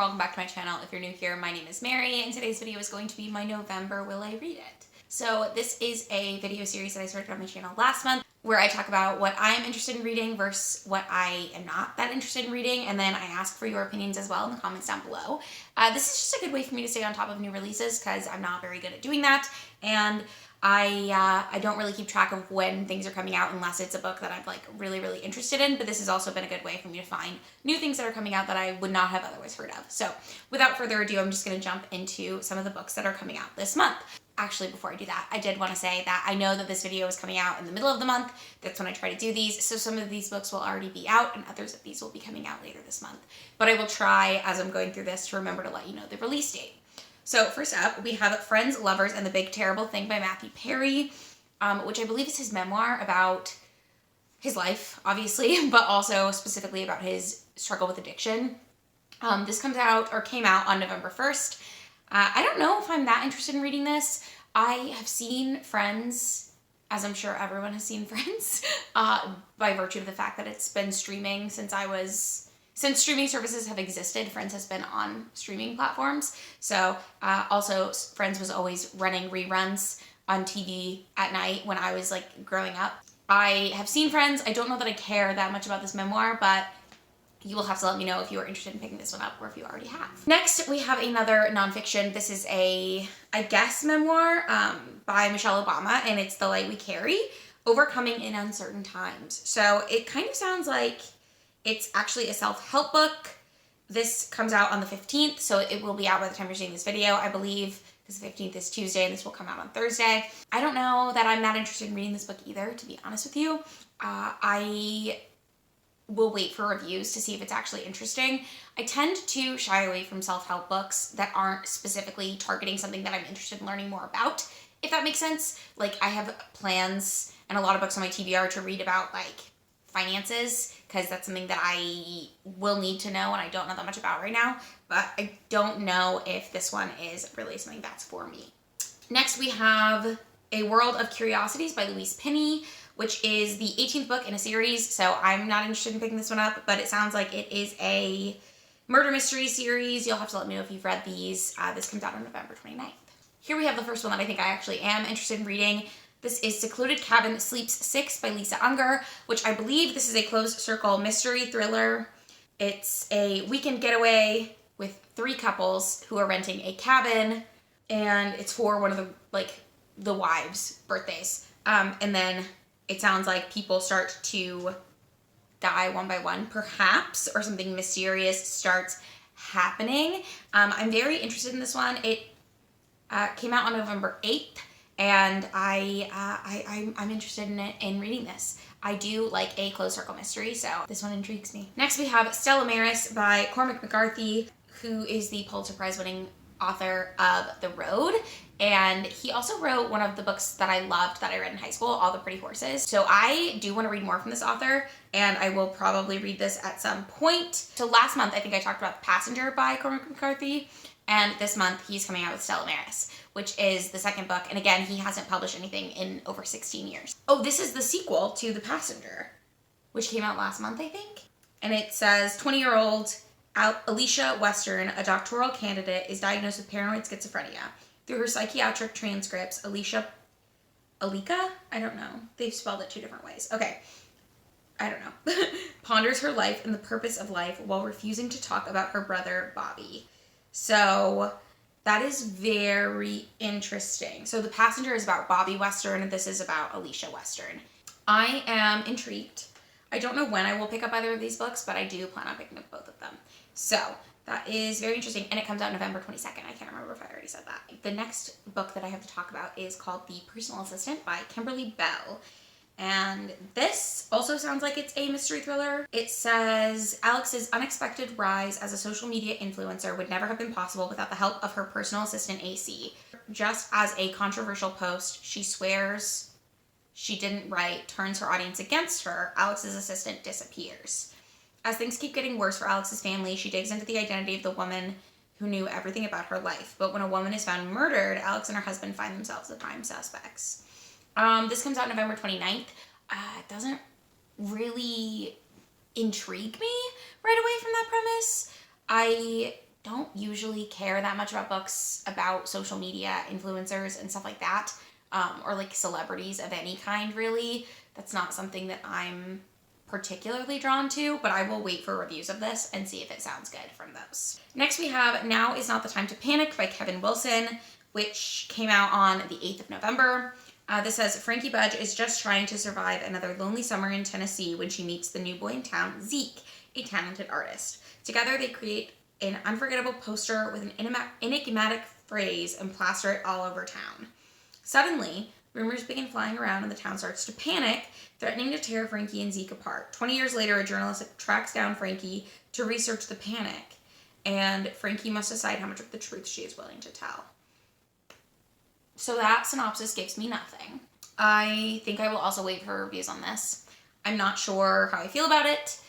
welcome back to my channel. If you're new here, my name is Mary, and today's video is going to be my November Will I Read It? So this is a video series that I started on my channel last month where I talk about what I am interested in reading versus what I am not that interested in reading, and then I ask for your opinions as well in the comments down below. This is just a good way for me to stay on top of new releases because I'm not very good at doing that, and I don't really keep track of when things are coming out unless it's a book that I'm like really interested in, but this has also been a good way for me to find new things that are coming out that I would not have otherwise heard of. So without further ado, I'm just going to jump into some of the books that are coming out this month. Actually, before I do that, I did want to say that I know that this video is coming out in the middle of the month. That's when I try to do these, so some of these books will already be out and others of these will be coming out later this month. But I will try, as I'm going through this, to remember to let you know the release date. So first up, we have Friends, Lovers, and the Big Terrible Thing by Matthew Perry, which I believe is his memoir about his life, obviously, but also specifically about his struggle with addiction. This came out on November 1st. I don't know if I'm that interested in reading this. I have seen Friends, as I'm sure everyone has seen Friends, by virtue of the fact that it's been streaming since streaming services have existed. Friends has been on streaming platforms. So also Friends was always running reruns on TV at night when I was like growing up. I have seen Friends. I don't know that I care that much about this memoir, but you will have to let me know if you are interested in picking this one up or if you already have. Next, we have another nonfiction. This is a, I guess, memoir by Michelle Obama, and it's The Light We Carry, Overcoming in Uncertain Times. So it kind of sounds like it's actually a self-help book. This comes out on the 15th, so it will be out by the time you're seeing this video, I believe, because the 15th is Tuesday and this will come out on Thursday. I don't know that I'm not interested in reading this book either, to be honest with you. I will wait for reviews to see if it's actually interesting. I tend to shy away from self-help books that aren't specifically targeting something that I'm interested in learning more about, if that makes sense. Like, I have plans and a lot of books on my TBR to read about, like, finances, because that's something that I will need to know and I don't know that much about right now, but I don't know if this one is really something that's for me. Next, we have A World of Curiosities by Louise, which is the 18th book in a series, so I'm not interested in picking this one up, but it sounds like it is a murder mystery series. You'll have to let me know if you've read these. This comes out on November 29th. Here we have the first one that I think I actually am interested in reading. This is Secluded Cabin Sleeps 6 by Lisa Unger, which I believe this is a closed circle mystery thriller. It's a weekend getaway with 3 couples who are renting a cabin, and it's for one of the wives' birthdays. And then it sounds like people start to die one by one, perhaps, or something mysterious starts happening. I'm very interested in this one. It came out on November 8th, and I'm interested in reading this. I do like a closed circle mystery, so this one intrigues me. Next, we have Stella by Cormac McCarthy, who is the Pulitzer Prize winning author of The Road, and he also wrote one of the books that I loved that I read in high school, All the Pretty Horses. So I do want to read more from this author, and I will probably read this at some point. So last month, I think I talked about The Passenger by Cormac McCarthy, and this month he's coming out with Stella, which is the second book, and again, he hasn't published anything in over 16 years. Oh, this is the sequel to The Passenger, which came out last month, I think, and it says 20-year-old Alicia Western, a doctoral candidate, is diagnosed with paranoid schizophrenia. Through her psychiatric transcripts, Alika? I don't know. They've spelled it 2 different ways. Okay. I don't know. Ponders her life and the purpose of life while refusing to talk about her brother, Bobby. So that is very interesting. So The Passenger is about Bobby Western, and this is about Alicia Western. I am intrigued. I don't know when I will pick up either of these books, but I do plan on picking up both of them. So that is very interesting, and it comes out November 22nd. I can't remember if I already said that. The next book that I have to talk about is called The Personal Assistant by Kimberly Belle. And this also sounds like it's a mystery thriller. It says Alex's unexpected rise as a social media influencer would never have been possible without the help of her personal assistant, AC. Just as a controversial post she swears she didn't write turns her audience against her, Alex's assistant disappears. As things keep getting worse for Alex's family, she digs into the identity of the woman who knew everything about her life. But when a woman is found murdered, Alex and her husband find themselves the prime suspects. This comes out November 29th. It doesn't really intrigue me right away from that premise. I don't usually care that much about books about social media influencers and stuff like that, or like celebrities of any kind, really. That's not something that I'm particularly drawn to, but I will wait for reviews of this and see if it sounds good from those. Next we have Now Is Not the Time to Panic by Kevin Wilson, which came out on the 8th of November. This says, Frankie Budge is just trying to survive another lonely summer in Tennessee when she meets the new boy in town, Zeke, a talented artist. Together they create an unforgettable poster with an enigmatic phrase and plaster it all over town. Suddenly, rumors begin flying around and the town starts to panic, threatening to tear Frankie and Zeke apart. 20 years later, a journalist tracks down Frankie to research the panic, and Frankie must decide how much of the truth she is willing to tell. So that synopsis gives me nothing. I think I will also wait for reviews on this. I'm not sure how I feel about it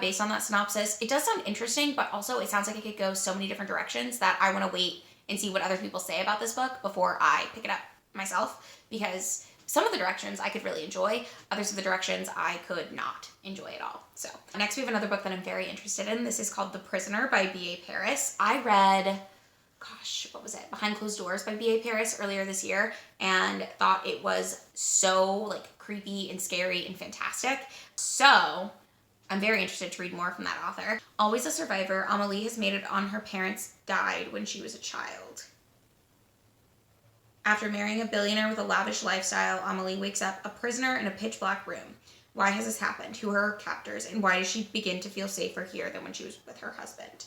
based on that synopsis. It does sound interesting, but also it sounds like it could go so many different directions that I want to wait and see what other people say about this book before I pick it up myself, because some of the directions I could really enjoy, others of the directions I could not enjoy at all. So next we have another book that I'm very interested in. This is called The Prisoner by B.A. Paris. I read, what was it? Behind Closed Doors by B.A. Paris earlier this year and thought it was so like creepy and scary and fantastic. So I'm very interested to read more from that author. Always a survivor, Amelie has made it on her parents died when she was a child. After marrying a billionaire with a lavish lifestyle, Amelie wakes up a prisoner in a pitch black room. Why has this happened? Who are her captors? And why does she begin to feel safer here than when she was with her husband?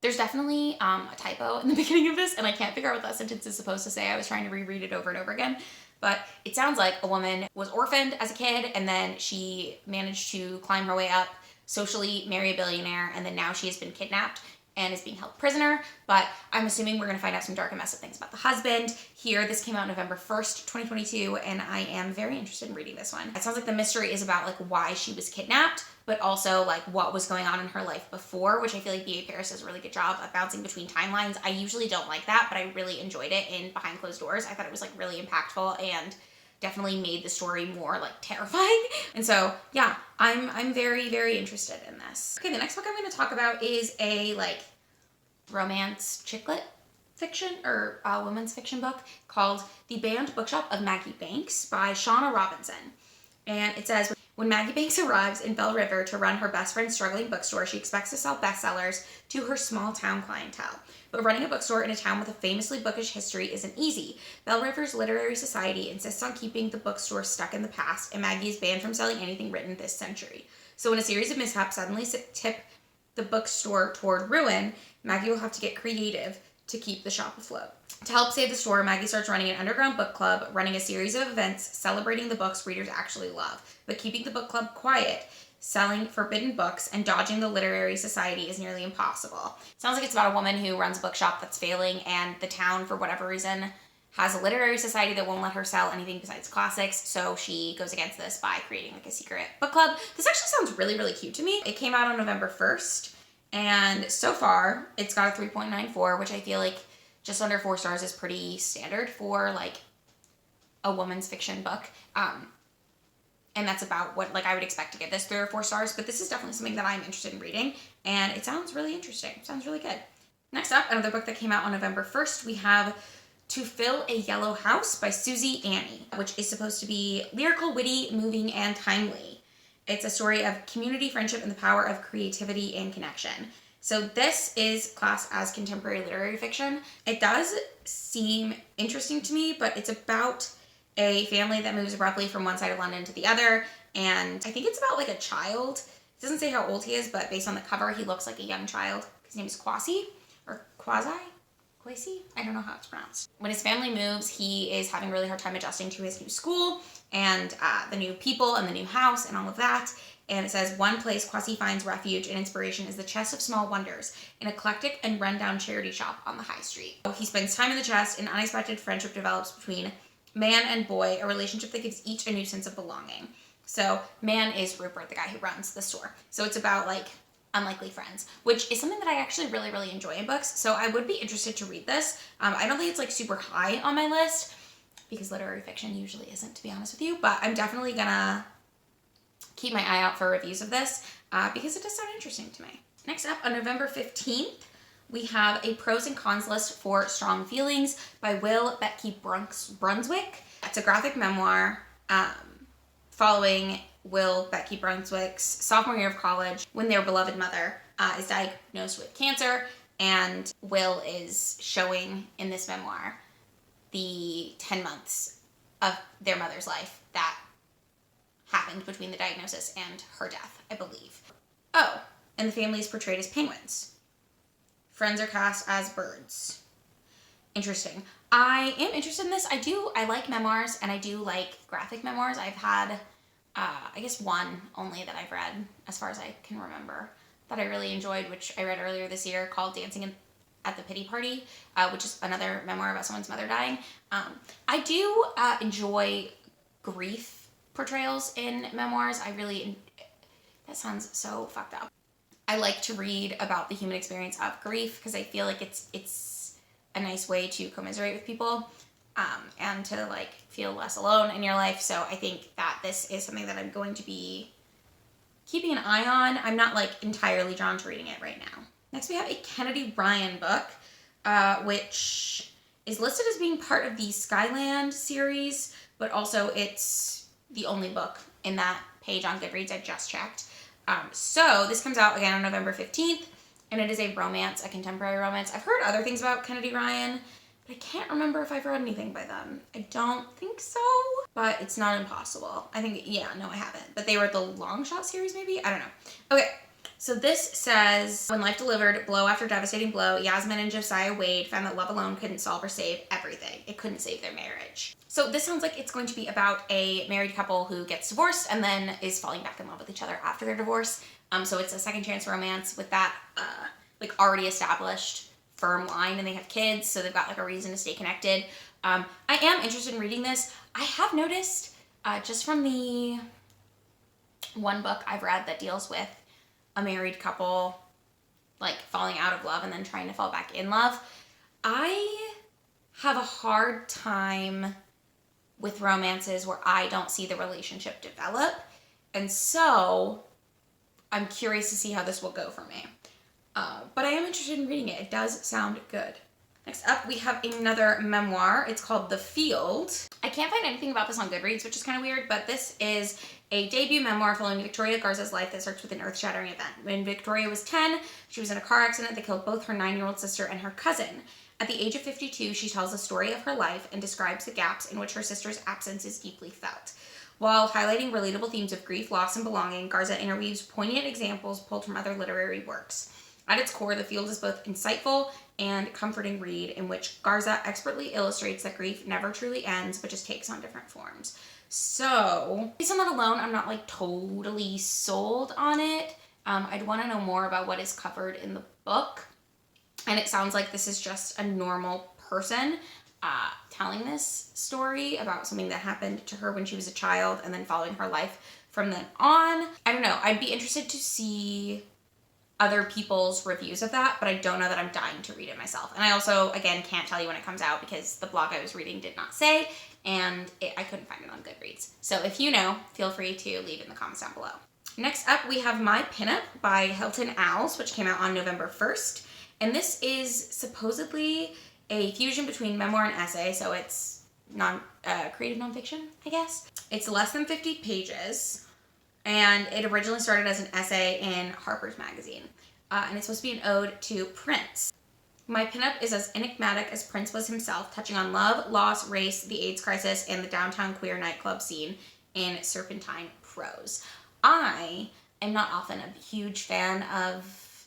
There's definitely a typo in the beginning of this, and I can't figure out what that sentence is supposed to say. I was trying to reread it over and over again. But it sounds like a woman was orphaned as a kid, and then she managed to climb her way up, socially marry a billionaire, and then now she has been kidnapped and is being held prisoner. But I'm assuming we're going to find out some dark and messed up things about the husband. Here, this came out November 1st, 2022, and I am very interested in reading this one. It sounds like the mystery is about like why she was kidnapped, but also like what was going on in her life before, which I feel like B.A. Paris does a really good job of bouncing between timelines. I usually don't like that, but I really enjoyed it in Behind Closed Doors. I thought it was like really impactful and definitely made the story more like terrifying. And so yeah, I'm very, very interested in this. Okay, the next book I'm going to talk about is a like romance chick lit fiction or women's fiction book called The Banned Bookshop of Maggie Banks by Shauna Robinson. And it says, when Maggie Banks arrives in Belle River to run her best friend's struggling bookstore, she expects to sell bestsellers to her small town clientele. But running a bookstore in a town with a famously bookish history isn't easy. Belle River's literary society insists on keeping the bookstore stuck in the past, and Maggie is banned from selling anything written this century. So when a series of mishaps suddenly tip the bookstore toward ruin, Maggie will have to get creative to keep the shop afloat. To help save the store, Maggie starts running an underground book club, running a series of events celebrating the books readers actually love. But keeping the book club quiet, selling forbidden books, and dodging the literary society is nearly impossible. Sounds like it's about a woman who runs a bookshop that's failing, and the town, for whatever reason, has a literary society that won't let her sell anything besides classics, so she goes against this by creating like a secret book club. This actually sounds really, really cute to me. It came out on November 1st, and so far, it's got a 3.94, which I feel like just under 4 stars is pretty standard for like a woman's fiction book. And that's about what like I would expect to get this 3 or 4 stars, but this is definitely something that I'm interested in reading, and it sounds really interesting. It sounds really good. Next up, another book that came out on November 1st, we have To Fill a Yellow House by Susie Anie, which is supposed to be lyrical, witty, moving, and timely. It's a story of community, friendship, and the power of creativity and connection. So this is classed as contemporary literary fiction. It does seem interesting to me, but it's about a family that moves abruptly from one side of London to the other, and I think it's about like a child. It doesn't say how old he is, but based on the cover, he looks like a young child. His name is Kwasi, or Kwasi? I don't know how it's pronounced. When his family moves, he is having a really hard time adjusting to his new school and the new people and the new house and all of that. And it says, one place Kwasi finds refuge and inspiration is the Chest of Small Wonders, an eclectic and rundown charity shop on the high street. He spends time in the chest, an unexpected friendship develops between man and boy, a relationship that gives each a new sense of belonging. So man is Rupert, the guy who runs the store. So it's about like unlikely friends, which is something that I actually really, really enjoy in books. So I would be interested to read this. I don't think it's like super high on my list because literary fiction usually isn't, to be honest with you, but I'm definitely gonna keep my eye out for reviews of this because it does sound interesting to me. Next up, on November 15th, we have a pros and cons list for Strong Feelings by Will Becky Brunswick. It's a graphic memoir following Will Becky Brunswick's sophomore year of college when their beloved mother is diagnosed with cancer, and Will is showing in this memoir the 10 months of their mother's life that happened between the diagnosis and her death, I believe. Oh, and the family is portrayed as penguins. Friends are cast as birds. Interesting. I am interested in this. I like memoirs, and I do like graphic memoirs. I've had, I guess one only that I've read, as far as I can remember, that I really enjoyed, which I read earlier this year, called Dancing at the Pity Party, which is another memoir about someone's mother dying. I do enjoy grief portrayals in memoirs. That sounds so fucked up. I like to read about the human experience of grief because I feel like it's a nice way to commiserate with people and to like feel less alone in your life. So I think that this is something that I'm going to be keeping an eye on. I'm not like entirely drawn to reading it right now. Next we have a Kennedy Ryan book, which is listed as being part of the Skyland series, but also it's the only book in that page on Goodreads I just checked. So this comes out again on November 15th, and it is a romance, a contemporary romance. I've heard other things about Kennedy Ryan, but I can't remember if I've read anything by them. I don't think so, but it's not impossible. I think, yeah, no, I haven't. But they were the Long Shot series, maybe? I don't know. Okay, so this says, when life delivered blow after devastating blow, Yasmin and Josiah Wade found that love alone couldn't solve or save everything. It couldn't save their marriage. So this sounds like it's going to be about a married couple who gets divorced and then is falling back in love with each other after their divorce. So it's a second chance romance with that like already established firm line, and they have kids, so they've got like a reason to stay connected. I am interested in reading this. I have noticed just from the one book I've read that deals with a married couple like falling out of love and then trying to fall back in love, I have a hard time with romances where I don't see the relationship develop. And so I'm curious to see how this will go for me. But I am interested in reading it. It does sound good. Next up, we have another memoir. It's called The Field. I can't find anything about this on Goodreads, which is kind of weird, but this is a debut memoir following Victoria Garza's life that starts with an earth-shattering event. When Victoria was 10, she was in a car accident that killed both her 9-year-old sister and her cousin. At the age of 52, she tells the story of her life and describes the gaps in which her sister's absence is deeply felt. While highlighting relatable themes of grief, loss, and belonging, Garza interweaves poignant examples pulled from other literary works. At its core, The Field is both insightful and comforting read in which Garza expertly illustrates that grief never truly ends, but just takes on different forms. So, based on that alone, I'm not like totally sold on it. I'd want to know more about what is covered in the book. And it sounds like this is just a normal person telling this story about something that happened to her when she was a child and then following her life from then on. I don't know. I'd be interested to see other people's reviews of that, but I don't know that I'm dying to read it myself. And I also, again, can't tell you when it comes out because the blog I was reading did not say, and I couldn't find it on Goodreads. So if you know, feel free to leave it in the comments down below. Next up, we have My Pinup by Hilton Owls, which came out on November 1st. And this is supposedly a fusion between memoir and essay, so it's creative nonfiction, I guess. It's less than 50 pages, and it originally started as an essay in Harper's Magazine. And it's supposed to be an ode to Prince. My Pinup is as enigmatic as Prince was himself, touching on love, loss, race, the AIDS crisis, and the downtown queer nightclub scene in serpentine prose. I am not often a huge fan of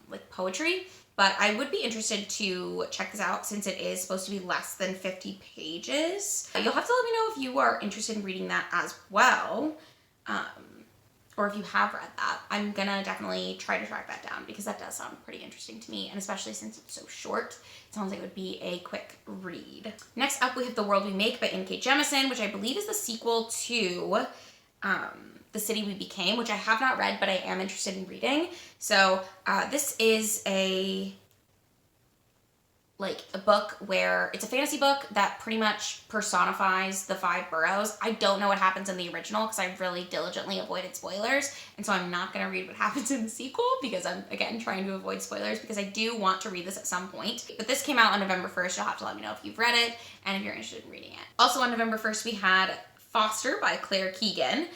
like poetry, but I would be interested to check this out since it is supposed to be less than 50 pages. You'll have to let me know if you are interested in reading that as well, or if you have read that. I'm gonna definitely try to track that down because that does sound pretty interesting to me, and especially since it's so short, it sounds like it would be a quick read. Next up, we have The World We Make by N.K. Jemisin, which I believe is the sequel to The City We Became, which I have not read, but I am interested in reading. So this is a like a book where it's a fantasy book that pretty much personifies the 5 boroughs. I don't know what happens in the original because I really diligently avoided spoilers, and so I'm not going to read what happens in the sequel because I'm, again, trying to avoid spoilers because I do want to read this at some point. But this came out on November 1st. You'll have to let me know if you've read it and if you're interested in reading it. Also on November 1st, we had Foster by Claire Keegan,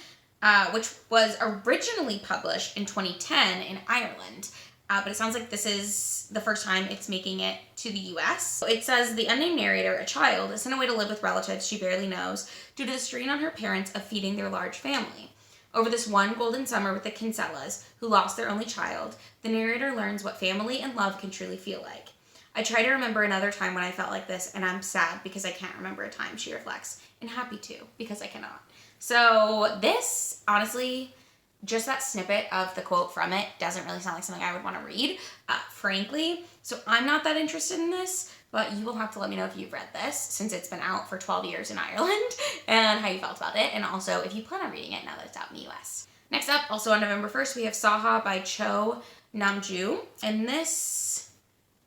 which was originally published in 2010 in Ireland. But it sounds like this is the first time it's making it to the US. It says, the unnamed narrator, a child, is sent away to live with relatives she barely knows due to the strain on her parents of feeding their large family. Over this one golden summer with the Kinsellas, who lost their only child, the narrator learns what family and love can truly feel like. I try to remember another time when I felt like this, and I'm sad because I can't remember a time, she reflects, and happy too, because I cannot. So this, honestly, just that snippet of the quote from it doesn't really sound like something I would want to read, frankly. So I'm not that interested in this, but you will have to let me know if you've read this, since it's been out for 12 years in Ireland, and how you felt about it, and also if you plan on reading it now that it's out in the US. Next up, also on November 1st, we have Saha by Cho Namju, and this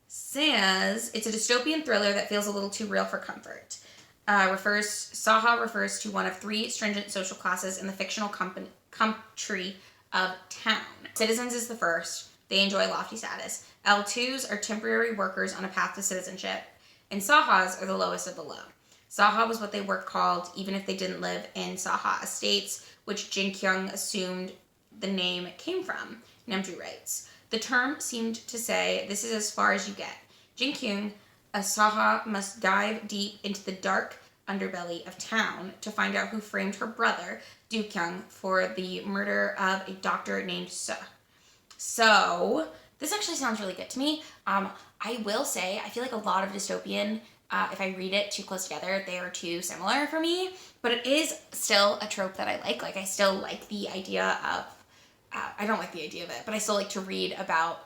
says it's a dystopian thriller that feels a little too real for comfort. Saha refers to one of 3 stringent social classes in the fictional country of town. Citizens is the first. They enjoy lofty status. L2s are temporary workers on a path to citizenship. And Sahas are the lowest of the low. Saha was what they were called even if they didn't live in Saha estates, which Jin Kyung assumed the name came from. Namju writes, the term seemed to say, this is as far as you get. Jin Kyung, a Saha, must dive deep into the dark underbelly of town to find out who framed her brother, Do Kyung, for the murder of a doctor named Seo. So, this actually sounds really good to me. I will say, I feel like a lot of dystopian, if I read it too close together, they are too similar for me, but it is still a trope that I like. Like, I still like the idea of, I don't like the idea of it, but I still like to read about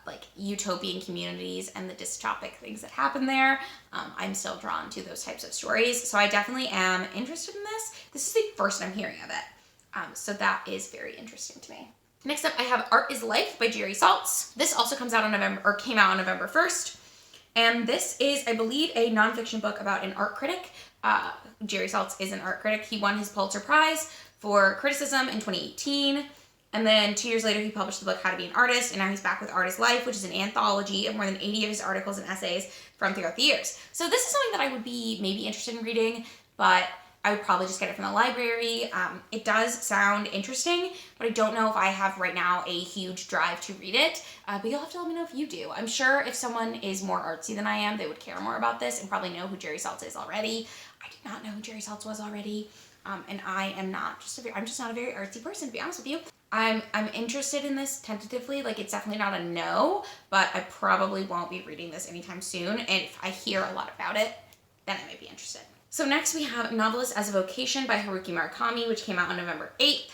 like utopian communities and the dystopic things that happen there. I'm still drawn to those types of stories, so I definitely am interested in this. This is the first I'm hearing of it, so that is very interesting to me. Next up, I have Art is Life by Jerry Saltz. This also came out on November 1st, and this is, I believe, a nonfiction book about an art critic. Jerry Saltz is an art critic. He won his Pulitzer Prize for criticism in 2018. And then 2 years later, he published the book How to Be an Artist, and now he's back with Art is Life, which is an anthology of more than 80 of his articles and essays from throughout the years. So this is something that I would be maybe interested in reading, but I would probably just get it from the library. It does sound interesting, but I don't know if I have right now a huge drive to read it, but you'll have to let me know if you do. I'm sure if someone is more artsy than I am, they would care more about this and probably know who Jerry Saltz is already. I did not know who Jerry Saltz was already, and I'm just not a very artsy person, to be honest with you. I'm interested in this tentatively, like it's definitely not a no, but I probably won't be reading this anytime soon, and if I hear a lot about it, then I might be interested. So next we have Novelist as a Vocation by Haruki Murakami, which came out on November 8th,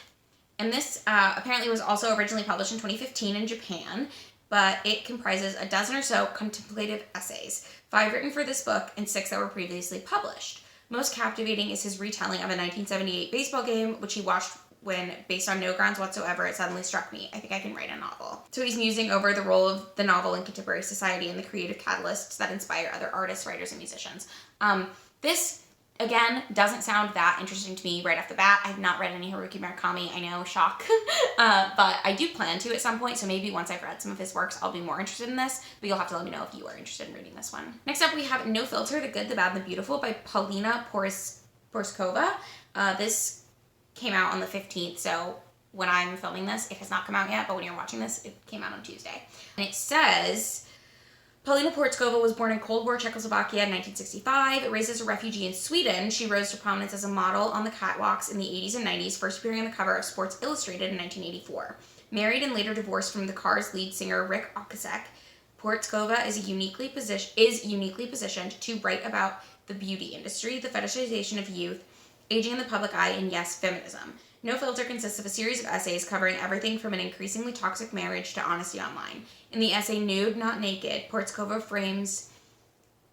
and this apparently was also originally published in 2015 in Japan, but it comprises a dozen or so contemplative essays, 5 written for this book and 6 that were previously published. Most captivating is his retelling of a 1978 baseball game, which he watched when, based on no grounds whatsoever, it suddenly struck me, I think I can write a novel. So he's musing over the role of the novel in contemporary society and the creative catalysts that inspire other artists, writers, and musicians. This, again, doesn't sound that interesting to me right off the bat. I've not read any Haruki Murakami, I know, shock. But I do plan to at some point, so maybe once I've read some of his works, I'll be more interested in this, but you'll have to let me know if you are interested in reading this one. Next up, we have No Filter, The Good, the Bad, and the Beautiful by PAULINA PORIZKOVA. This came out on the 15th, so when I'm filming this, it has not come out yet, but when you're watching this, it came out on Tuesday. And it says, Paulina Porizkova was born in Cold War Czechoslovakia in 1965. Raised as a refugee in Sweden, she rose to prominence as a model on the catwalks in the 80s and 90s, first appearing on the cover of Sports Illustrated in 1984. Married and later divorced from the Cars lead singer Rick Ocasek, Porizkova is uniquely positioned to write about the beauty industry, the fetishization of youth, aging in the public eye, and yes, feminism. No Filter consists of a series of essays covering everything from an increasingly toxic marriage to honesty online. In the essay Nude, Not Naked, Porizkova frames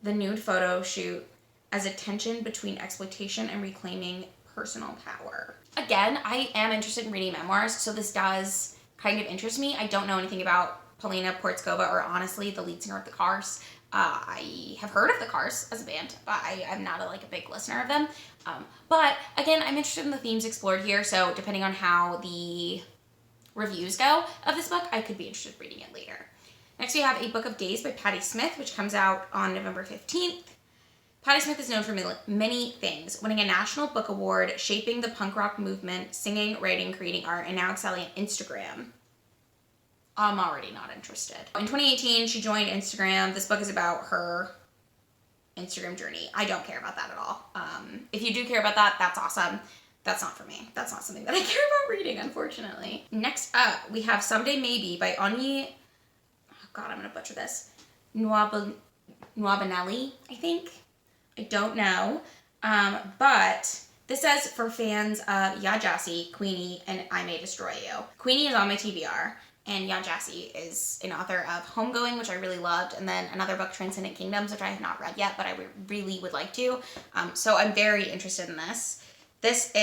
the nude photo shoot as a tension between exploitation and reclaiming personal power. Again, I am interested in reading memoirs, so this does kind of interest me. I don't know anything about PAULINA, PORIZKOVA are honestly the lead singer of the Cars. I have heard of the Cars as a band, but I'm not a big listener of them. But again, I'm interested in the themes explored here, so depending on how the reviews go of this book, I could be interested in reading it later. Next, we have A Book of Days by Patti Smith, which comes out on November 15th. Patti Smith is known for many things, winning a National Book Award, shaping the punk rock movement, singing, writing, creating art, and now excelling at Instagram. I'm already not interested. In 2018, she joined Instagram. This book is about her Instagram journey. I don't care about that at all. If you do care about that, that's awesome. That's not for me. That's not something that I care about reading, unfortunately. Next up, we have Someday Maybe by Anie. Oh God, I'm gonna butcher this. Nwabaneli, I think. I don't know. But this says for fans of YAJASI, Queenie, and I May Destroy You. Queenie is on my TBR. And YAJASI is an author of Homegoing, which I really loved, and then another book, Transcendent Kingdoms, which I have not read yet, but I really would like to. So I'm very interested in this. This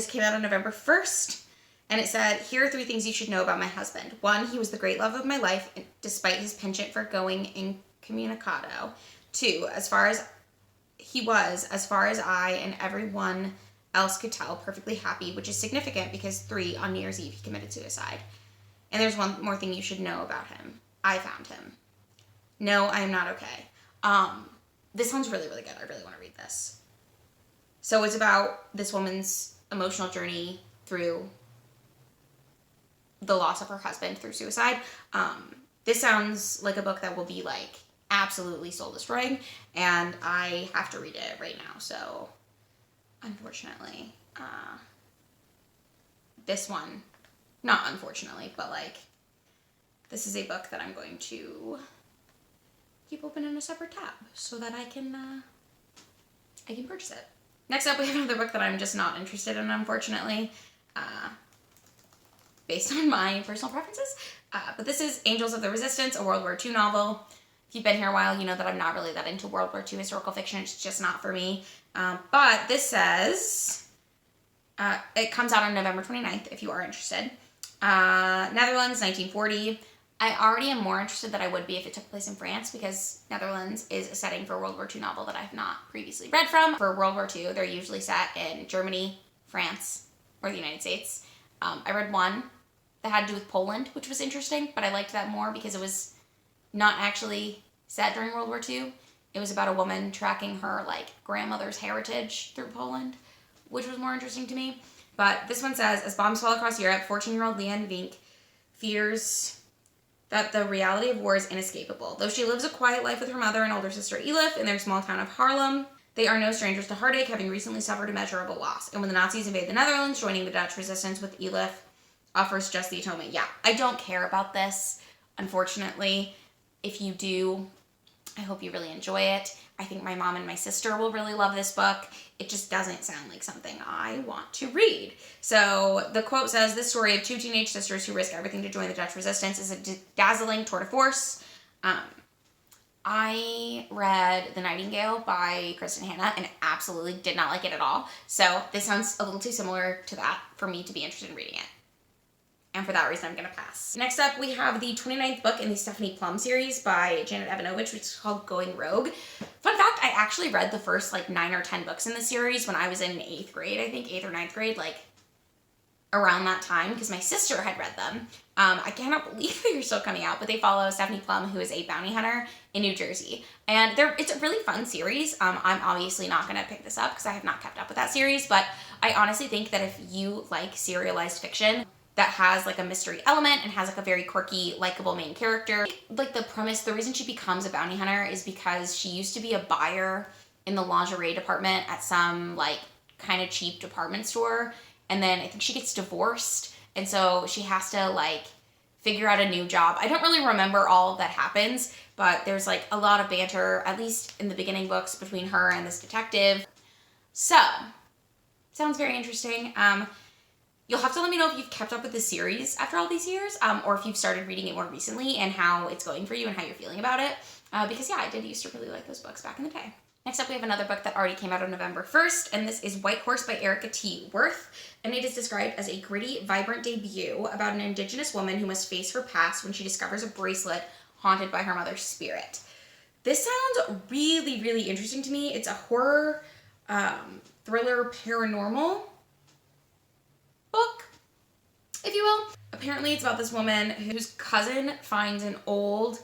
came out on November 1st, and it said, here are 3 things you should know about my husband. 1, he was the great love of my life, despite his penchant for going incommunicado. 2, as far as I and everyone else could tell, perfectly happy, which is significant because 3, on New Year's Eve, he committed suicide. And there's one more thing you should know about him. I found him. No, I am not okay. This sounds really, really good. I really want to read this. So it's about this woman's emotional journey through the loss of her husband through suicide. This sounds like a book that will be absolutely soul destroying, and I have to read it right now. So unfortunately, this one, not unfortunately, but this is a book that I'm going to keep open in a separate tab so that I can purchase it. Next up, we have another book that I'm just not interested in, unfortunately, based on my personal preferences. But this is Angels of the Resistance, a World War II novel. If you've been here a while, you know that I'm not really that into World War II historical fiction. It's just not for me. But this says, it comes out on November 29th, if you are interested. Netherlands, 1940. I already am more interested than I would be if it took place in France, because Netherlands is a setting for a World War II novel that I have not previously read from. For World War II, they're usually set in Germany, France, or the United States. I read one that had to do with Poland, which was interesting, but I liked that more because it was not actually set during World War II. It was about a woman tracking her grandmother's heritage through Poland, which was more interesting to me. But this one says, as bombs fall across Europe, 14-year-old Leanne Vink fears that the reality of war is inescapable. Though she lives a quiet life with her mother and older sister Elif in their small town of Haarlem, they are no strangers to heartache, having recently suffered immeasurable loss. And when the Nazis invade the Netherlands, joining the Dutch resistance with Elif offers just the atonement. Yeah, I don't care about this, unfortunately. If you do, I hope you really enjoy it. I think my mom and my sister will really love this book. It just doesn't sound like something I want to read. So the quote says, this story of 2 teenage sisters who risk everything to join the Dutch resistance is a dazzling tour de force. I read The Nightingale by Kristen Hanna and absolutely did not like it at all. So this sounds a little too similar to that for me to be interested in reading it. And for that reason, I'm going to pass. Next up, we have the 29th book in the Stephanie Plum series by Janet Evanovich, which is called Going Rogue. Fun fact, I actually read the first 9 or 10 books in the series when I was in 8th grade, I think, 8th or 9th grade, around that time, because my sister had read them. I cannot believe they are still coming out, but they follow Stephanie Plum, who is a bounty hunter in New Jersey. And it's a really fun series. I'm obviously not going to pick this up because I have not kept up with that series, but I honestly think that if you like serialized fiction that has a mystery element and has a very quirky, likable main character. The premise, the reason she becomes a bounty hunter is because she used to be a buyer in the lingerie department at some kind of cheap department store. And then I think she gets divorced. And so she has to figure out a new job. I don't really remember all that happens, but there's a lot of banter, at least in the beginning books, between her and this detective. So, sounds very interesting. You'll have to let me know if you've kept up with the series after all these years, or if you've started reading it more recently and how it's going for you and how you're feeling about it. Because yeah, I did used to really like those books back in the day. Next up, we have another book that already came out on November 1st, and this is White Horse by Erica T. Worth, and it is described as a gritty, vibrant debut about an Indigenous woman who must face her past when she discovers a bracelet haunted by her mother's spirit. This sounds really, really interesting to me. It's a horror, thriller, paranormal book, if you will. Apparently, it's about this woman whose cousin finds an old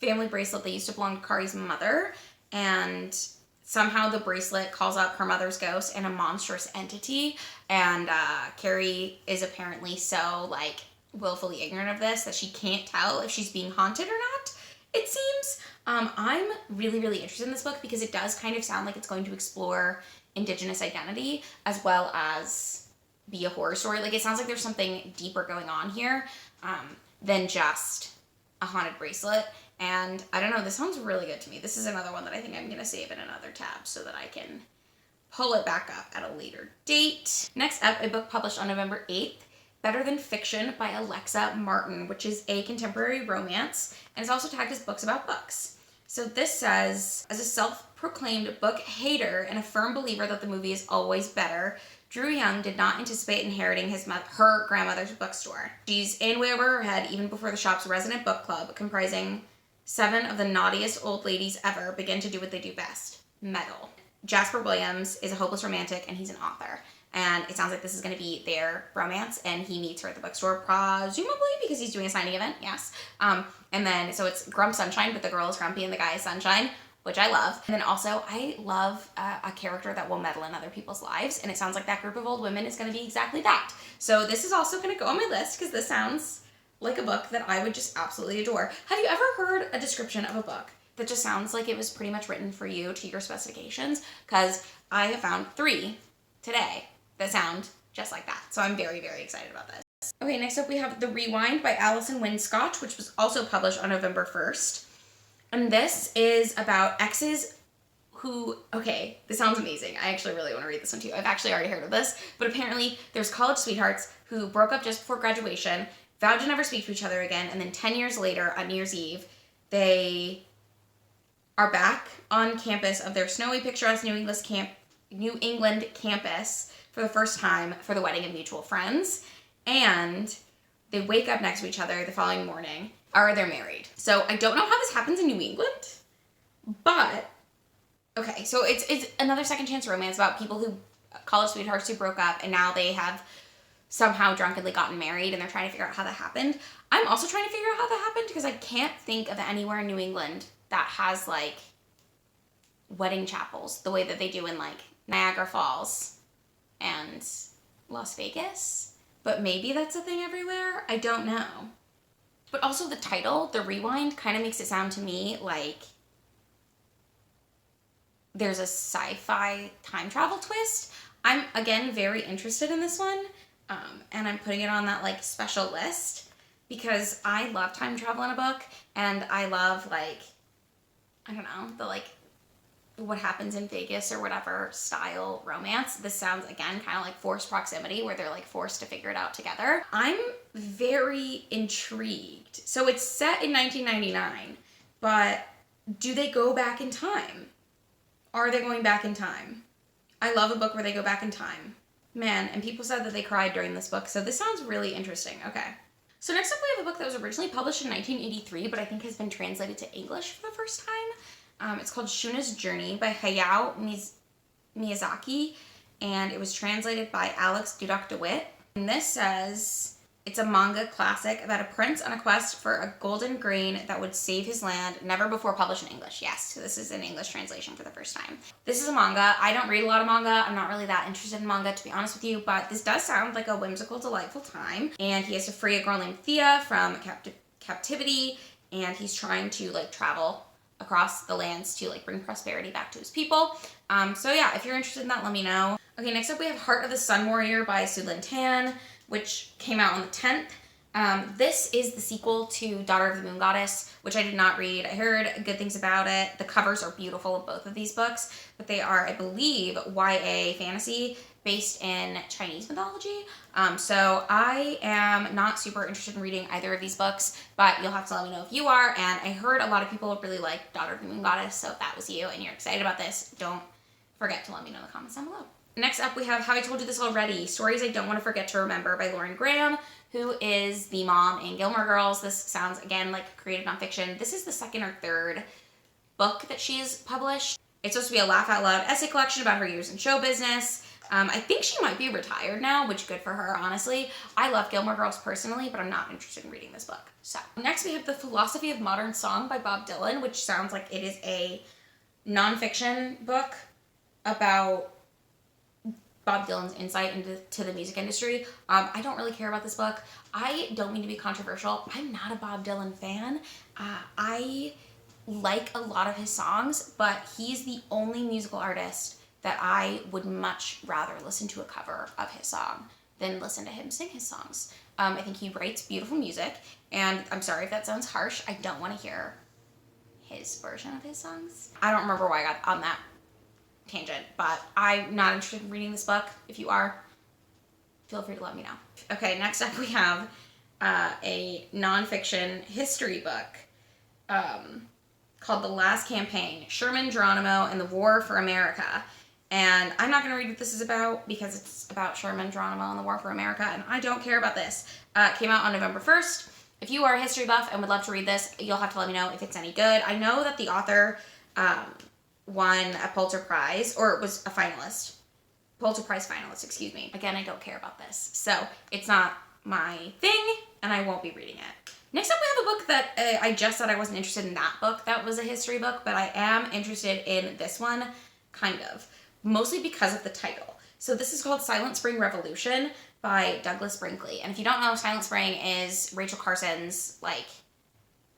family bracelet that used to belong to Kari's mother, and somehow the bracelet calls up her mother's ghost and a monstrous entity, and Carrie is apparently so, like, willfully ignorant of this that she can't tell if she's being haunted or not, it seems. I'm really, really interested in this book because it does kind of sound like it's going to explore Indigenous identity as well as be a horror story. Like, it sounds like there's something deeper going on here than just a haunted bracelet. And I don't know, this sounds really good to me. This is another one that I think I'm going to save in another tab so that I can pull it back up at a later date. Next up, a book published on November 8th, Better Than Fiction by Alexa Martin, which is a contemporary romance, and is also tagged as books about books. So this says, as a self-proclaimed book hater and a firm believer that the movie is always better, Drew Young did not anticipate inheriting her grandmother's bookstore. She's in way over her head even before the shop's resident book club, comprising 7 of the naughtiest old ladies ever, begin to do what they do best, meddle. Jasper Williams is a hopeless romantic, and he's an author. And it sounds like this is going to be their romance, and he meets her at the bookstore, presumably because he's doing a signing event, yes. And then, so it's Grump Sunshine, but the girl is grumpy and the guy is Sunshine, which I love. And then also, I love a character that will meddle in other people's lives, and it sounds like that group of old women is going to be exactly that. So this is also going to go on my list, because this sounds like a book that I would just absolutely adore. Have you ever heard a description of a book that just sounds like it was pretty much written for you to your specifications? Because I have found 3 today that sound just like that. So I'm very, very excited about this. Okay, next up we have The Rewind by Alison Winscott, which was also published on November 1st. And this is about exes who, okay, this sounds amazing. I actually really want to read this one too. I've actually already heard of this, but apparently there's college sweethearts who broke up just before graduation, vowed to never speak to each other again, and then 10 years later on New Year's Eve, they are back on campus of their snowy, picturesque New England campus for the first time for the wedding of mutual friends, and they wake up next to each other the following morning, or they're married. So I don't know how this happens in New England, but okay, so it's another second chance romance about people who, college sweethearts who broke up, and now they have somehow drunkenly gotten married, and they're trying to figure out how that happened. I'm also trying to figure out how that happened because I can't think of anywhere in New England that has, like, wedding chapels the way that they do in, like, Niagara Falls and Las Vegas. But maybe that's a thing everywhere. I don't know. But also the title, The Rewind, kind of makes it sound to me like there's a sci-fi time travel twist. I'm, again, very interested in this one. And I'm putting it on that, like, special list because I love time travel in a book, and I love, like, I don't know, the, like, what happens in Vegas or whatever style romance. This sounds, again, kind of like forced proximity where they're, like, forced to figure it out together. I'm very intrigued. So it's set in 1999, but do they go back in time? Are they going back in time? I love a book where they go back in time. Man, and people said that they cried during this book, so this sounds really interesting. Okay. So next up we have a book that was originally published in 1983, but I think has been translated to English for the first time. It's called Shuna's Journey by HAYAO MIYAZAKI, and it was translated by Alex Dudok-DeWitt. And this says, it's a manga classic about a prince on a quest for a golden grain that would save his land, never before published in English. Yes, so this is an English translation for the first time. This is a manga. I don't read a lot of manga. I'm not really that interested in manga, to be honest with you, but this does sound like a whimsical, delightful time. And he has to free a girl named Thea from captivity, and he's trying to, like, travel across the lands to, like, bring prosperity back to his people. So yeah, if you're interested in that, let me know. Okay, next up we have Heart of the Sun Warrior by Su-Lin Tan, which came out on the 10th. This is the sequel to Daughter of the Moon Goddess, which I did not read. I heard good things about it. The covers are beautiful of both of these books, but they are, I believe, YA fantasy, based in Chinese mythology. So I am not super interested in reading either of these books, but you'll have to let me know if you are. And I heard a lot of people really like Daughter of the Moon Goddess, so if that was you and you're excited about this, don't forget to let me know in the comments down below. Next up, we have How I Told You This Already, Stories I Don't Want to Forget to Remember by Lauren Graham, who is the mom in Gilmore Girls. This sounds, again, like creative nonfiction. This is the second or third book that she's published. It's supposed to be a laugh-out-loud essay collection about her years in show business. I think she might be retired now, which good for her, honestly. I love Gilmore Girls personally, but I'm not interested in reading this book. So, next we have The Philosophy of Modern Song by Bob Dylan, which sounds like it is a nonfiction book about Bob Dylan's insight into the music industry. I don't really care about this book. I don't mean to be controversial. I'm not a Bob Dylan fan. I like a lot of his songs, but he's the only musical artist that I would much rather listen to a cover of his song than listen to him sing his songs. I think he writes beautiful music, and I'm sorry if that sounds harsh. I don't want to hear his version of his songs. I don't remember why I got on that tangent, but I'm not interested in reading this book. If you are, feel free to let me know. Okay, next up we have a nonfiction history book called The Last Campaign, Sherman, Geronimo, and the War for America. And I'm not going to read what this is about because it's about Sherman, Geronimo, and the War for America, and I don't care about this. It came out on November 1st. If you are a history buff and would love to read this, you'll have to let me know if it's any good. I know that the author won a Pulitzer Prize, or was a finalist. Pulitzer Prize finalist, excuse me. Again, I don't care about this. So it's not my thing, and I won't be reading it. Next up, we have a book that I just said I wasn't interested in that book. That was a history book, but I am interested in this one, kind of. Mostly because of the title. So this is called Silent Spring Revolution by Douglas Brinkley. And if you don't know, Silent Spring is Rachel Carson's,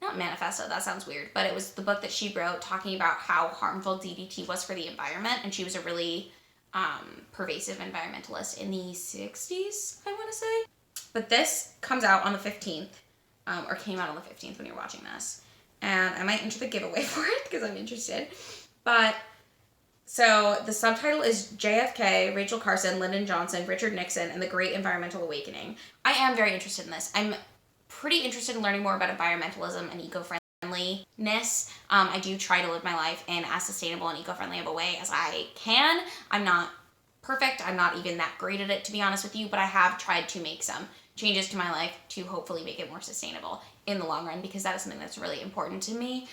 not manifesto, that sounds weird, but it was the book that she wrote talking about how harmful DDT was for the environment, and she was a really pervasive environmentalist in the 60s, I want to say. But this comes out on the 15th, or came out on the 15th when you're watching this, and I might enter the giveaway for it because I'm interested. But, so the subtitle is JFK, Rachel Carson, Lyndon Johnson, Richard Nixon, and the Great Environmental Awakening. I am very interested in this. I'm pretty interested in learning more about environmentalism and eco-friendliness. I do try to live my life in as sustainable and eco-friendly of a way as I can. I'm not perfect. I'm not even that great at it, to be honest with you, but I have tried to make some changes to my life to hopefully make it more sustainable in the long run, because that is something that's really important to me.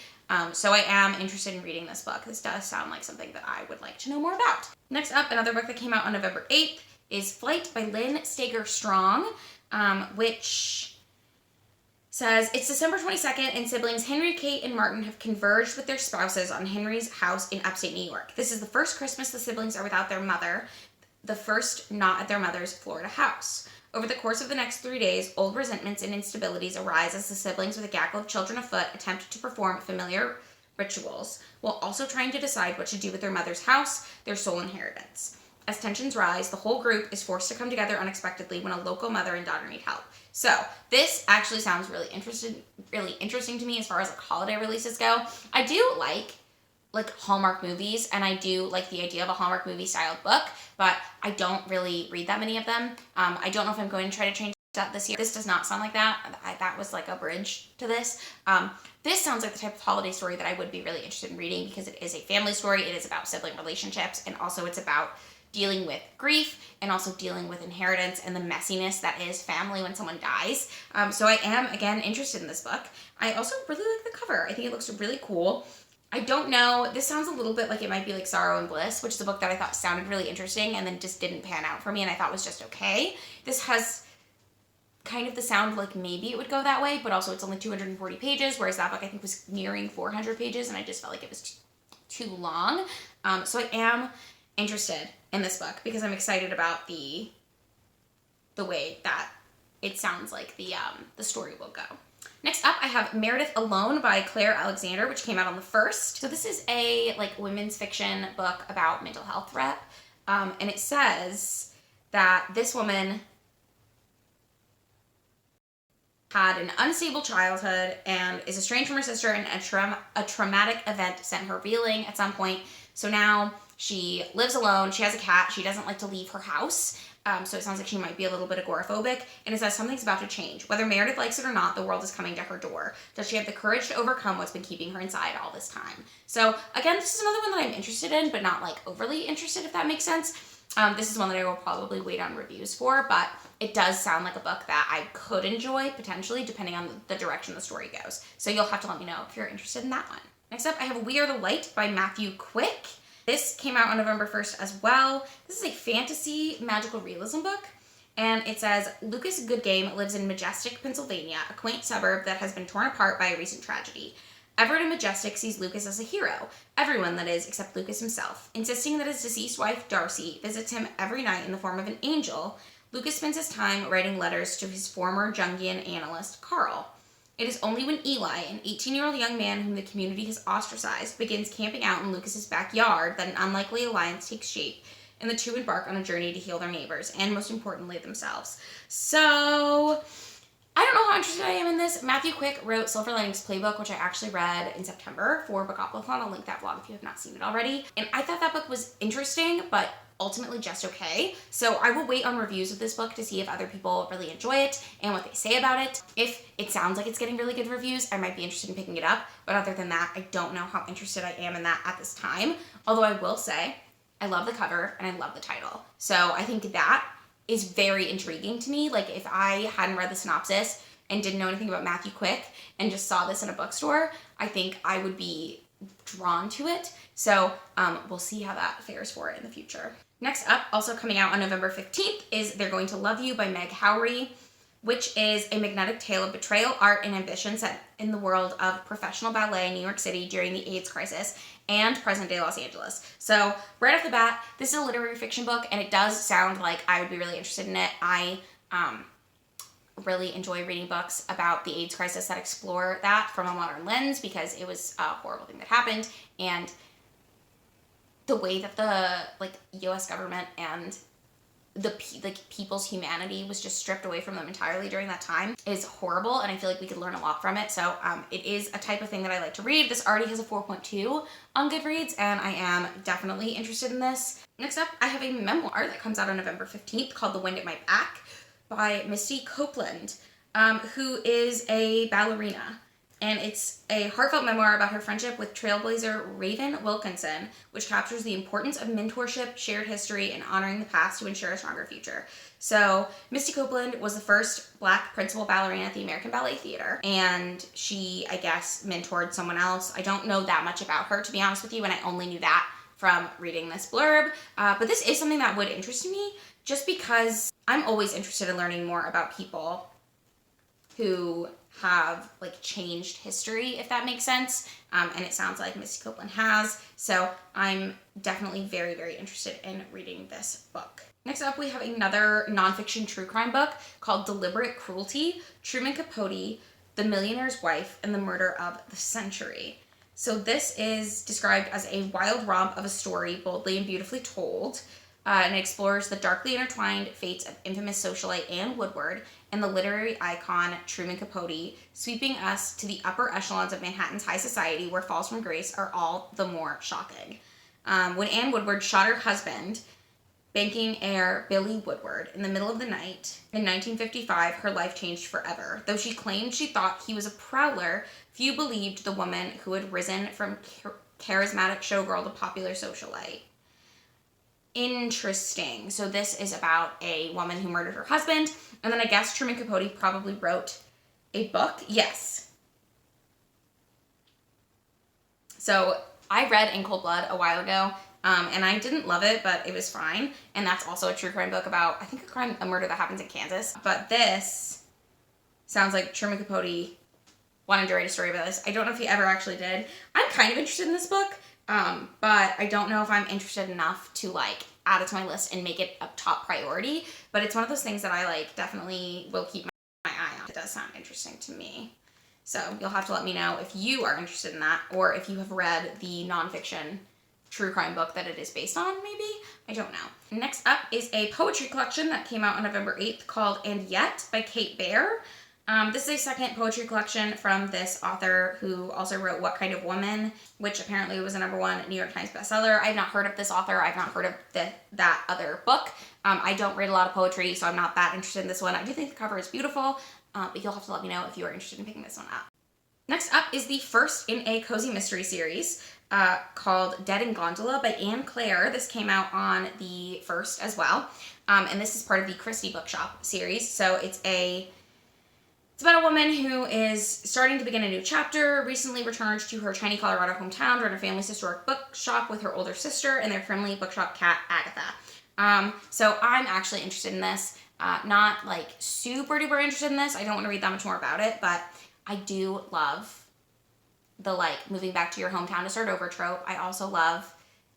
So I am interested in reading this book. This does sound like something that I would like to know more about. Next up, another book that came out on November 8th is Flight by Lynn Stager Strong, which says, it's December 22nd and siblings Henry, Kate, and Martin have converged with their spouses on Henry's house in upstate New York. This is the first Christmas the siblings are without their mother, the first not at their mother's Florida house. Over the course of the next 3 days, old resentments and instabilities arise as the siblings, with a gaggle of children afoot, attempt to perform familiar rituals, while also trying to decide what to do with their mother's house, their sole inheritance. As tensions rise, the whole group is forced to come together unexpectedly when a local mother and daughter need help. So, this actually sounds really interesting to me as far as holiday releases go. I do like Hallmark movies, and I do like the idea of a Hallmark movie styled book, but I don't really read that many of them. I don't know if I'm going to try to change that this year. This does not sound like that. That was like a bridge to this. This sounds like the type of holiday story that I would be really interested in reading, because it is a family story. It is about sibling relationships, and also it's about dealing with grief and also dealing with inheritance and the messiness that is family when someone dies. So I am, again, interested in this book. I also really like the cover. I think it looks really cool. I don't know, this sounds a little bit like it might be like Sorrow and Bliss, which is a book that I thought sounded really interesting and then just didn't pan out for me and I thought was just okay. This has kind of the sound like maybe it would go that way, but also it's only 240 pages, whereas that book I think was nearing 400 pages and I just felt like it was too long. So I am interested in this book because I'm excited about the way that it sounds like the story will go. Next up, I have Meredith Alone by Claire Alexander, which came out on the 1st. So this is a women's fiction book about mental health rep, and it says that this woman had an unstable childhood and is estranged from her sister, and a traumatic event sent her reeling at some point. So now She lives alone. She has a cat. She doesn't like to leave her house. So it sounds like she might be a little bit agoraphobic, and it says something's about to change. Whether Meredith likes it or not, the world is coming to her door. Does she have the courage to overcome what's been keeping her inside all this time? So again, this is another one that I'm interested in, but not like overly interested, if that makes sense. This is one that I will probably wait on reviews for, but it does sound like a book that I could enjoy, potentially, depending on the direction the story goes. So you'll have to let me know if you're interested in that one. Next up, I have We Are the Light by Matthew Quick. This came out on November 1st as well. This is a fantasy magical realism book, and it says, Lucas Goodgame lives in Majestic, Pennsylvania, a quaint suburb that has been torn apart by a recent tragedy. Everett in Majestic sees Lucas as a hero. Everyone, that is, except Lucas himself. Insisting that his deceased wife, Darcy, visits him every night in the form of an angel, Lucas spends his time writing letters to his former Jungian analyst, Carl. It is only when Eli, an 18-year-old young man whom the community has ostracized, begins camping out in Lucas's backyard that an unlikely alliance takes shape, and the two embark on a journey to heal their neighbors, and most importantly, themselves. So, I don't know how interested I am in this. Matthew Quick wrote Silver Linings Playbook, which I actually read in September for Bookathon. I'll link that blog if you have not seen it already. And I thought that book was interesting, but ultimately just okay. So I will wait on reviews of this book to see if other people really enjoy it and what they say about it. If it sounds like it's getting really good reviews, I might be interested in picking it up. But other than that, I don't know how interested I am in that at this time. Although I will say, I love the cover and I love the title. So I think that is very intriguing to me. Like, if I hadn't read the synopsis and didn't know anything about Matthew Quick and just saw this in a bookstore, I think I would be drawn to it. So we'll see how that fares for it in the future. Next up, also coming out on November 15th, is They're Going to Love You by Meg Howry, which is a magnetic tale of betrayal, art, and ambition set in the world of professional ballet in New York City during the AIDS crisis and present-day Los Angeles. So right off the bat, this is a literary fiction book, and it does sound like I would be really interested in it. I really enjoy reading books about the AIDS crisis that explore that from a modern lens, because it was a horrible thing that happened, and the way that the U.S. government and the people's humanity was just stripped away from them entirely during that time is horrible, and I feel like we could learn a lot from it. So it is a type of thing that I like to read. This already has a 4.2 on Goodreads, and I am definitely interested in this. Next up, I have a memoir that comes out on November 15th called The Wind at My Back by Misty Copeland, who is a ballerina. And it's a heartfelt memoir about her friendship with trailblazer Raven Wilkinson, which captures the importance of mentorship, shared history, and honoring the past to ensure a stronger future. So Misty Copeland was the first Black principal ballerina at the American Ballet Theater, and she, I guess, mentored someone else. I don't know that much about her, to be honest with you, and I only knew that from reading this blurb. But this is something that would interest me, just because I'm always interested in learning more about people who have changed history, if that makes sense. And it sounds like Misty Copeland has. So I'm definitely very, very interested in reading this book. Next up, we have another nonfiction true crime book called Deliberate Cruelty, Truman Capote, The Millionaire's Wife, and the Murder of the Century. So this is described as a wild romp of a story, boldly and beautifully told. And it explores the darkly intertwined fates of infamous socialite Anne Woodward and the literary icon Truman Capote, sweeping us to the upper echelons of Manhattan's high society, where falls from grace are all the more shocking. When Anne Woodward shot her husband, banking heir Billy Woodward, in the middle of the night in 1955, her life changed forever. Though she claimed she thought he was a prowler, few believed the woman who had risen from charismatic showgirl to popular socialite. Interesting. So this is about a woman who murdered her husband, and then I guess Truman Capote probably wrote a book. Yes. So I read In Cold Blood a while ago, and I didn't love it, but it was fine. And that's also a true crime book about, I think, a murder that happens in Kansas. But this sounds like Truman Capote wanted to write a story about this. I don't know if he ever actually did. I'm kind of interested in this book. But I don't know if I'm interested enough to add it to my list and make it a top priority. But it's one of those things that I definitely will keep my eye on. It does sound interesting to me. So you'll have to let me know if you are interested in that, or if you have read the nonfiction true crime book that it is based on, maybe? I don't know. Next up is a poetry collection that came out on November 8th called And Yet by Kate Baer. This is a second poetry collection from this author who also wrote What Kind of Woman, which apparently was a #1 New York Times bestseller. I've not heard of this author. I've not heard of that other book. I don't read a lot of poetry, so I'm not that interested in this one. I do think the cover is beautiful, but you'll have to let me know if you are interested in picking this one up. Next up is the first in a cozy mystery series called Dead in Gondola by Anne Claire. This came out on the 1st as well, and this is part of the Christie Bookshop series. So it's about a woman who is starting to begin a new chapter, recently returned to her tiny Colorado hometown to run her family's historic bookshop with her older sister and their friendly bookshop cat, Agatha. So I'm actually interested in this. Not like super duper interested in this. I don't want to read that much more about it, but I do love the like moving back to your hometown to start over trope. I also love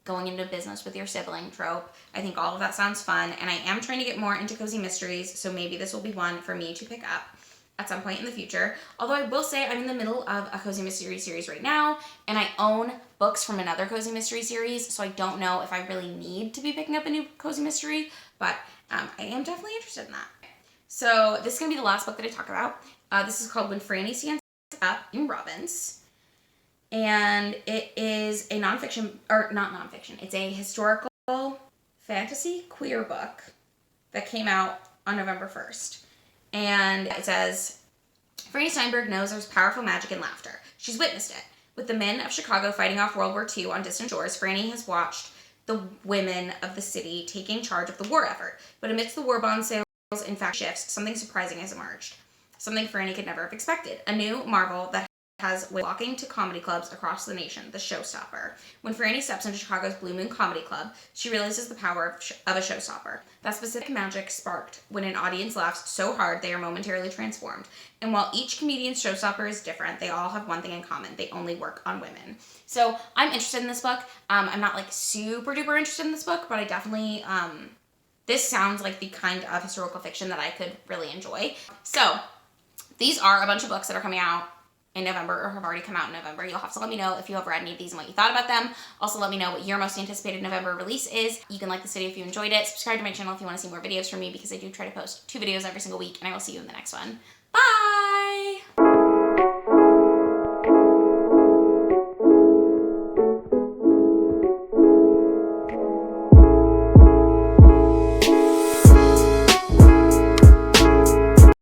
going into business with your sibling trope. I think all of that sounds fun, and I am trying to get more into cozy mysteries, so maybe this will be one for me to pick up at some point in the future. Although I will say I'm in the middle of a cozy mystery series right now, and I own books from another cozy mystery series, so I don't know if I really need to be picking up a new cozy mystery, but I am definitely interested in that. So this is going to be the last book that I talk about. This is called When Franny Stands Up in Robbins, and it is a nonfiction, or not nonfiction, it's a historical fantasy queer book that came out on November 1st. And it says, Franny Steinberg knows there's powerful magic in laughter. She's witnessed it. With the men of Chicago fighting off World War II on distant shores, Franny has watched the women of the city taking charge of the war effort. But amidst the war bond sales and fact shifts, something surprising has emerged. Something Franny could never have expected. A new marvel that has walking to comedy clubs across the nation, the Showstopper. When Franny steps into Chicago's Blue Moon Comedy Club, she realizes the power of a showstopper. That specific magic sparked when an audience laughs so hard they are momentarily transformed. And while each comedian's showstopper is different, they all have one thing in common. They only work on women. So I'm interested in this book. I'm not like super duper interested in this book, but I definitely, this sounds like the kind of historical fiction that I could really enjoy. So these are a bunch of books that are coming out in November or have already come out in November. You'll have to let me know if you have read any of these and what you thought about them. Also, let me know what your most anticipated November release is. You can like this video if you enjoyed it. Subscribe to my channel if you want to see more videos from me, because I do try to post 2 videos every single week, and I will see you in the next one. Bye!